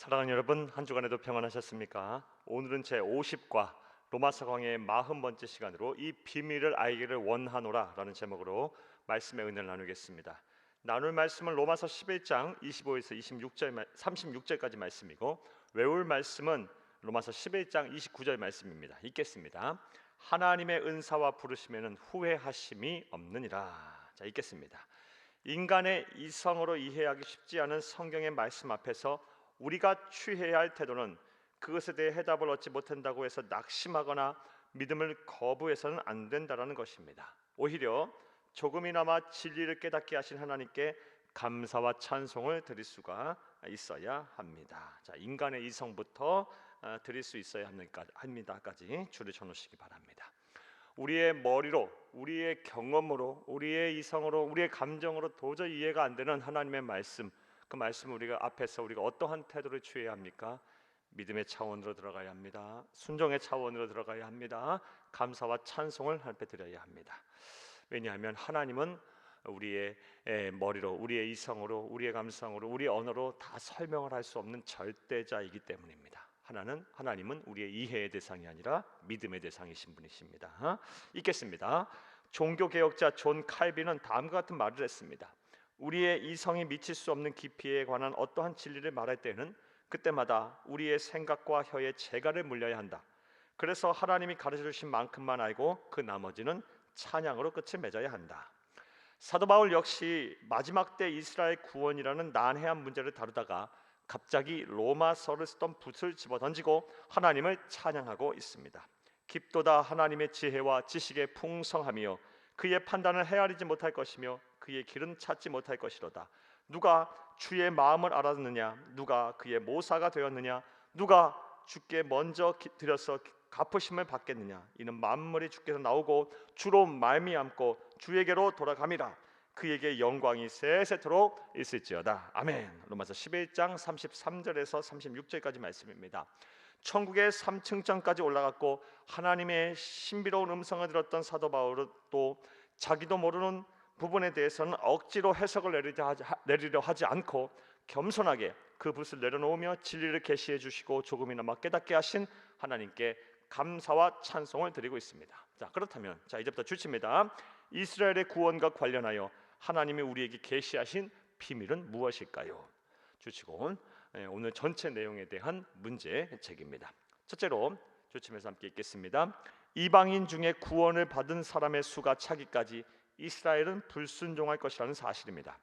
사랑하는 여러분, 한 주간에도 평안하셨습니까? 오늘은 제 50과 로마서 강의 40번째 시간으로 이 비밀을 알기를 원하노라 라는 제목으로 말씀의 은혜를 나누겠습니다. 나눌 말씀은 로마서 11장 25에서 36절까지 말씀이고, 외울 말씀은 로마서 11장 29절 말씀입니다. 읽겠습니다. 하나님의 은사와 부르심에는 후회하심이 없느니라. 자, 읽겠습니다. 인간의 이성으로 이해하기 쉽지 않은 성경의 말씀 앞에서 우리가 취해야 할 태도는 그것에 대해 해답을 얻지 못한다고 해서 낙심하거나 믿음을 거부해서는 안 된다라는 것입니다. 오히려 조금이나마 진리를 깨닫게 하신 하나님께 감사와 찬송을 드릴 수가 있어야 합니다. 자, 인간의 이성부터 드릴 수 있어야 합니다까지 줄을 쳐놓으시기 바랍니다. 우리의 머리로, 우리의 경험으로, 우리의 이성으로, 우리의 감정으로 도저히 이해가 안 되는 하나님의 말씀, 그 말씀을 우리가 앞에서 우리가 어떠한 태도를 취해야 합니까? 믿음의 차원으로 들어가야 합니다. 순종의 차원으로 들어가야 합니다. 감사와 찬송을 앞에 드려야 합니다. 왜냐하면 하나님은 우리의 머리로, 우리의 이성으로, 우리의 감성으로, 우리의 언어로 다 설명을 할 수 없는 절대자이기 때문입니다. 하나님은 우리의 이해의 대상이 아니라 믿음의 대상이신 분이십니다. 읽겠습니다. 종교개혁자 존 칼빈은 다음과 같은 말을 했습니다. 우리의 이성이 미칠 수 없는 깊이에 관한 어떠한 진리를 말할 때는 그때마다 우리의 생각과 혀에 재갈을 물려야 한다. 그래서 하나님이 가르쳐주신 만큼만 알고 그 나머지는 찬양으로 끝을 맺어야 한다. 사도 바울 역시 마지막 때 이스라엘 구원이라는 난해한 문제를 다루다가 갑자기 로마서를 쓰던 붓을 집어던지고 하나님을 찬양하고 있습니다. 깊도다 하나님의 지혜와 지식의 풍성함이요 그의 판단을 헤아리지 못할 것이며 그의 길은 찾지 못할 것이로다. 누가 주의 마음을 알았느냐? 누가 그의 모사가 되었느냐? 누가 주께 먼저 드려서 갚으심을 받겠느냐? 이는 만물이 주께서 나오고 주로 말미암고 주에게로 돌아감이라. 그에게 영광이 세세토록 있을지어다. 아멘. 로마서 11장 33절에서 36절까지 말씀입니다. 천국의 3층장까지 올라갔고 하나님의 신비로운 음성을 들었던 사도 바울은 또 자기도 모르는 부분에 대해서는 억지로 해석을 내리려 하지 않고 겸손하게 그 붓을 내려놓으며 진리를 계시해 주시고 조금이나마 깨닫게 하신 하나님께 감사와 찬송을 드리고 있습니다. 자, 그렇다면 이제부터 주칩니다. 이스라엘의 구원과 관련하여 하나님이 우리에게 계시하신 비밀은 무엇일까요? 주치고 오늘 전체 내용에 대한 문제책입니다. 첫째로 주침에서 함께 읽겠습니다. 이방인 중에 구원을 받은 사람의 수가 차기까지 이스라엘은 불순종할 것이라는 사실입니다.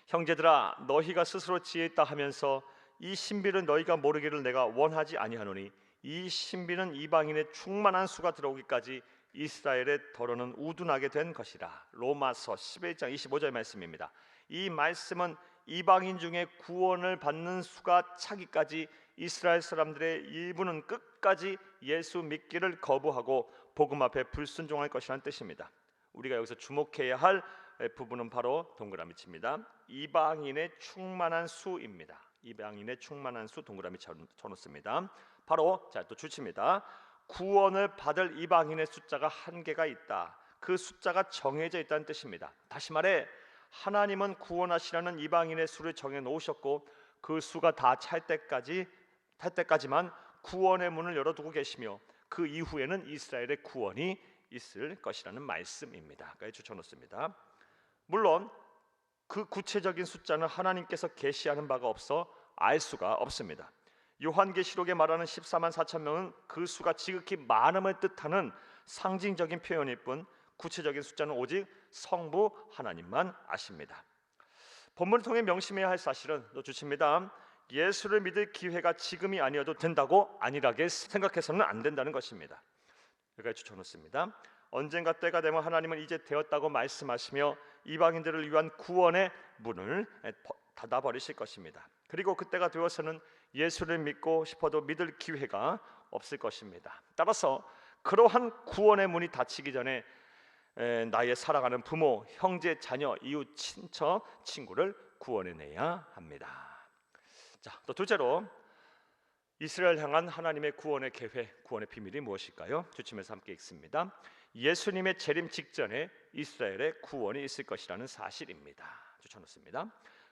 형제들아, 너희가 스스로 지혜 있다 하면서 이 신비를 너희가 모르기를 내가 원하지 아니하노니 이 신비는 이방인의 충만한 수가 들어오기까지 이스라엘의 더러는 우둔하게 된 것이라. 로마서 11장 25절 말씀입니다. 이 말씀은 이방인 중에 구원을 받는 수가 차기까지 이스라엘 사람들의 일부는 끝까지 예수 믿기를 거부하고 복음 앞에 불순종할 것이라는 뜻입니다. 우리가 여기서 주목해야 할 부분은 바로 동그라미 칩니다. 이방인의 충만한 수입니다. 이방인의 충만한 수 동그라미 쳐놓습니다. 바로 또 주칩니다. 구원을 받을 이방인의 숫자가 한계가 있다. 그 숫자가 정해져 있다는 뜻입니다. 다시 말해 하나님은 구원하시라는 이방인의 수를 정해 놓으셨고 그 수가 다 찰 때까지만 구원의 문을 열어두고 계시며 그 이후에는 이스라엘의 구원이 있을 것이라는 말씀입니다. 추천놓습니다. 물론 그 구체적인 숫자는 하나님께서 계시하는 바가 없어 알 수가 없습니다. 요한계시록에 말하는 14만 4천 명은 그 수가 지극히 많음을 뜻하는 상징적인 표현일 뿐 구체적인 숫자는 오직 성부 하나님만 아십니다. 본문을 통해 명심해야 할 사실은 또 주칩니다. 예수를 믿을 기회가 지금이 아니어도 된다고 안일하게 생각해서는 안 된다는 것입니다. 여기까지 추천했습니다. 언젠가 때가 되면 하나님은 이제 되었다고 말씀하시며 이방인들을 위한 구원의 문을 닫아버리실 것입니다. 그리고 그때가 되어서는 예수를 믿고 싶어도 믿을 기회가 없을 것입니다. 따라서 그러한 구원의 문이 닫히기 전에 나의 사랑하는 부모, 형제, 자녀, 이웃, 친척, 친구를 구원해내야 합니다. 자, 또 둘째로 이스라엘 향한 하나님의 구원의 계획, 구원의 비밀이 무엇일까요? 주침에서 함께 읽습니다. 예수님의 재림 직전에 이스라엘의 구원이 있을 것이라는 사실입니다. 추천했습니다.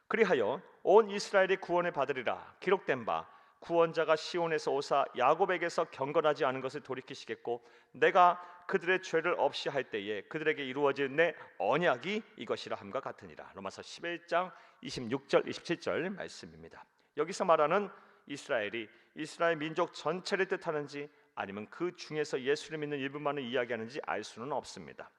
그리하여 온 이스라엘이 구원을 받으리라 기록된 바 구원자가 시온에서 오사 야곱에게서 경건하지 않은 것을 돌이키시겠고 내가 그들의 죄를 없이 할 때에 그들에게 이루어질 내 언약이 이것이라 함과 같으니라. 로마서 11장 26절 27절 말씀입니다. 여기서 말하는 이스라엘이 이스라엘 민족 전체를 뜻하는지 아니면 그 중에서 예수를 믿는 일부만을 이야기하는지 알 수는 없습니다.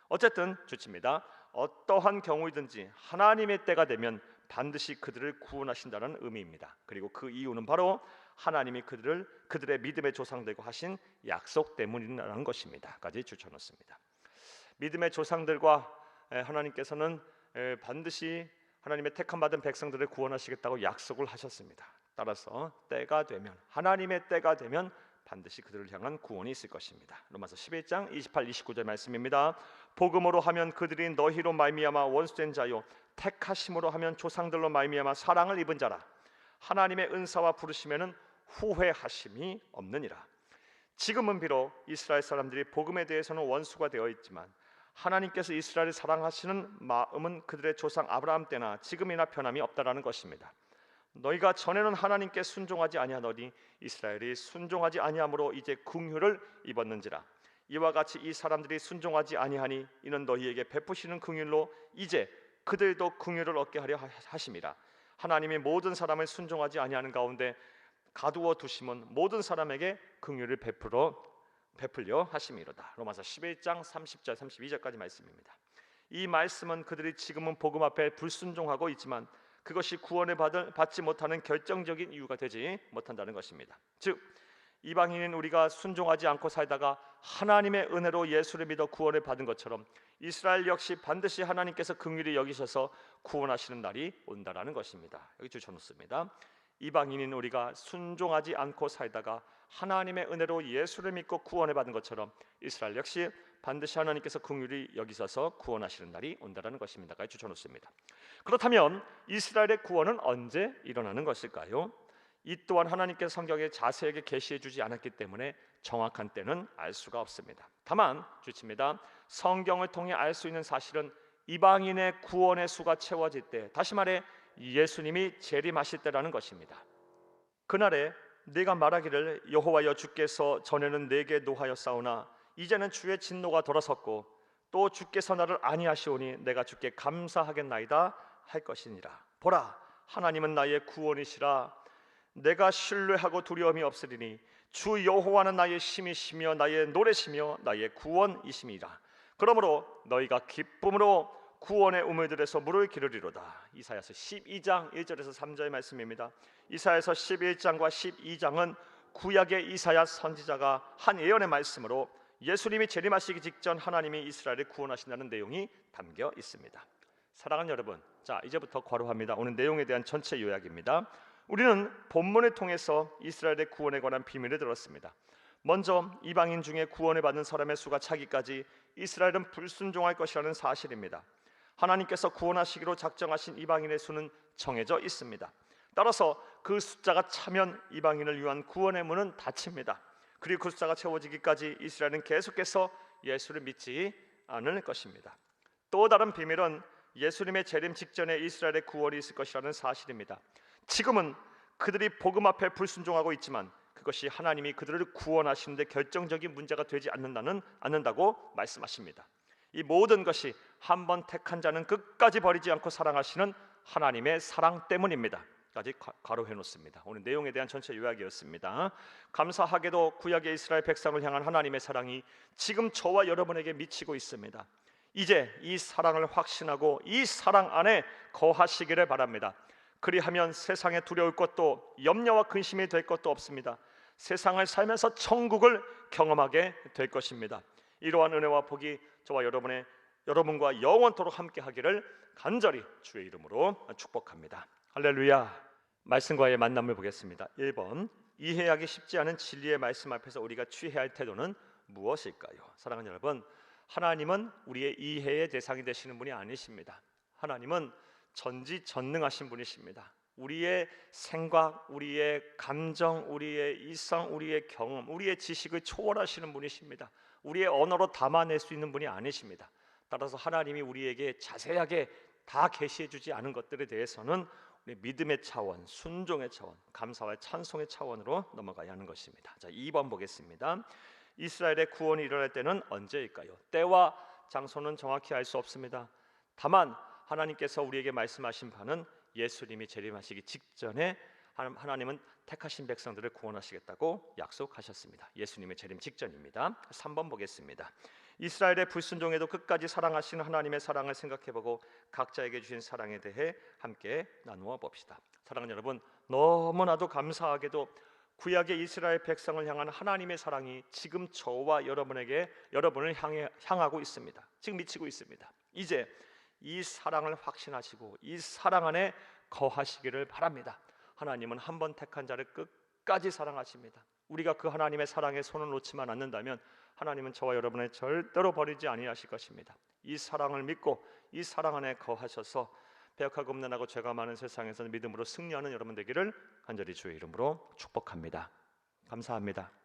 어쨌든 좋습니다. 어떠한 경우이든지 하나님의 때가 되면 반드시 그들을 구원하신다는 의미입니다. 그리고 그 이유는 바로 하나님이 그들의 믿음의 조상들과 하신 약속 때문이라는 것입니다. 까지 주쳐놓습니다. 믿음의 조상들과 하나님께서는 반드시 하나님의 택함 받은 백성들을 구원하시겠다고 약속을 하셨습니다. 따라서 때가 되면 하나님의 때가 되면 반드시 그들을 향한 구원이 있을 것입니다. 로마서 11장 28, 29절 말씀입니다. 복음으로 하면 그들이 너희로 말미암아 원수된 자요 택하심으로 하면 조상들로 말미암아 사랑을 입은 자라. 하나님의 은사와 부르심에는 후회하심이 없느니라. 지금은 비록 이스라엘 사람들이 복음에 대해서는 원수가 되어 있지만 하나님께서 이스라엘을 사랑하시는 마음은 그들의 조상 아브라함 때나 지금이나 변함이 없다라는 것입니다. 너희가 전에는 하나님께 순종하지 아니하더니 이스라엘이 순종하지 아니함으로 이제 긍휼을 입었는지라. 이와 같이 이 사람들이 순종하지 아니하니 이는 너희에게 베푸시는 긍휼로 이제 그들도 긍휼을 얻게 하려 하심이라. 하나님이 모든 사람을 순종하지 아니하는 가운데 가두어 두심은 모든 사람에게 긍휼을 베풀려 하심이로다. 로마서 11장 30절 32절까지 말씀입니다. 이 말씀은 그들이 지금은 복음 앞에 불순종하고 있지만 그것이 구원을 받지 못하는 결정적인 이유가 되지 못한다는 것입니다. 즉 이방인인 우리가 순종하지 않고 살다가 하나님의 은혜로 예수를 믿어 구원을 받은 것처럼 이스라엘 역시 반드시 하나님께서 긍휼히 여기셔서 구원하시는 날이 온다라는 것입니다. 여기 주쳐놓습니다. 이방인인 우리가 순종하지 않고 살다가 하나님의 은혜로 예수를 믿고 구원을 받은 것처럼 이스라엘 역시 반드시 하나님께서 긍휼히 여기셔서 구원하시는 날이 온다라는 것입니다. 주쳐놓습니다. 그렇다면 이스라엘의 구원은 언제 일어나는 것일까요? 이 또한 하나님께서 성경에 자세하게 계시해 주지 않았기 때문에 정확한 때는 알 수가 없습니다. 다만 주칩니다. 성경을 통해 알 수 있는 사실은 이방인의 구원의 수가 채워질 때, 다시 말해 예수님이 재림하실 때라는 것입니다. 그날에 네가 말하기를 여호와여 주께서 전에는 내게 노하였사오나 이제는 주의 진노가 돌아섰고 또 주께서 나를 아니하시오니 내가 주께 감사하겠나이다 할 것이니라. 보라 하나님은 나의 구원이시라. 내가 신뢰하고 두려움이 없으리니 주 여호와는 나의 힘이시며 나의 노래시며 나의 구원이심이라. 그러므로 너희가 기쁨으로 구원의 우물들에서 물을 기르리로다. 이사야서 12장 1절에서 3절의 말씀입니다. 이사야서 11장과 12장은 구약의 이사야 선지자가 한 예언의 말씀으로 예수님이 재림하시기 직전 하나님이 이스라엘을 구원하신다는 내용이 담겨 있습니다. 사랑하는 여러분, 자 이제부터 괄호합니다. 오늘 내용에 대한 전체 요약입니다. 우리는 본문을 통해서 이스라엘의 구원에 관한 비밀을 들었습니다. 먼저 이방인 중에 구원을 받는 사람의 수가 차기까지 이스라엘은 불순종할 것이라는 사실입니다. 하나님께서 구원하시기로 작정하신 이방인의 수는 정해져 있습니다. 따라서 그 숫자가 차면 이방인을 위한 구원의 문은 닫힙니다. 그리고 그 숫자가 채워지기까지 이스라엘은 계속해서 예수를 믿지 않을 것입니다. 또 다른 비밀은 예수님의 재림 직전에 이스라엘의 구원이 있을 것이라는 사실입니다. 지금은 그들이 복음 앞에 불순종하고 있지만 그것이 하나님이 그들을 구원하시는 데 결정적인 문제가 되지 않는다고 말씀하십니다. 이 모든 것이 한 번 택한 자는 끝까지 버리지 않고 사랑하시는 하나님의 사랑 때문입니다. 까지 괄호해 놓습니다. 오늘 내용에 대한 전체 요약이었습니다. 감사하게도 구약의 이스라엘 백성을 향한 하나님의 사랑이 지금 저와 여러분에게 미치고 있습니다. 이제 이 사랑을 확신하고 이 사랑 안에 거하시기를 바랍니다. 그리하면 세상에 두려울 것도 염려와 근심이 될 것도 없습니다. 세상을 살면서 천국을 경험하게 될 것입니다. 이러한 은혜와 복이 저와 여러분과 영원토록 함께하기를 간절히 주의 이름으로 축복합니다. 할렐루야. 말씀과의 만남을 보겠습니다. 1번, 이해하기 쉽지 않은 진리의 말씀 앞에서 우리가 취해야 할 태도는 무엇일까요? 사랑하는 여러분, 하나님은 우리의 이해의 대상이 되시는 분이 아니십니다. 하나님은 전지전능하신 분이십니다. 우리의 생각, 우리의 감정, 우리의 이성, 우리의 경험, 우리의 지식을 초월하시는 분이십니다. 우리의 언어로 담아낼 수 있는 분이 아니십니다. 따라서 하나님이 우리에게 자세하게 다 계시해 주지 않은 것들에 대해서는 우리 믿음의 차원, 순종의 차원, 감사와 찬송의 차원으로 넘어가야 하는 것입니다. 자, 2번 보겠습니다. 이스라엘의 구원이 일어날 때는 언제일까요? 때와 장소는 정확히 알 수 없습니다. 다만 하나님께서 우리에게 말씀하신 바는 예수님이 재림하시기 직전에 하나님은 택하신 백성들을 구원하시겠다고 약속하셨습니다. 예수님의 재림 직전입니다. 3번 보겠습니다. 이스라엘의 불순종에도 끝까지 사랑하시는 하나님의 사랑을 생각해보고 각자에게 주신 사랑에 대해 함께 나누어 봅시다. 사랑하는 여러분, 너무나도 감사하게도 구약의 이스라엘 백성을 향한 하나님의 사랑이 지금 저와 여러분을 향하고 있습니다. 지금 미치고 있습니다. 이제 이 사랑을 확신하시고 이 사랑 안에 거하시기를 바랍니다. 하나님은 한 번 택한 자를 끝까지 사랑하십니다. 우리가 그 하나님의 사랑에 손을 놓지만 않는다면 하나님은 저와 여러분을 절대로 버리지 아니하실 것입니다. 이 사랑을 믿고 이 사랑 안에 거하셔서 배역하고 음란하고 죄가 많은 세상에서 믿음으로 승리하는 여러분 되기를 간절히 주의 이름으로 축복합니다. 감사합니다.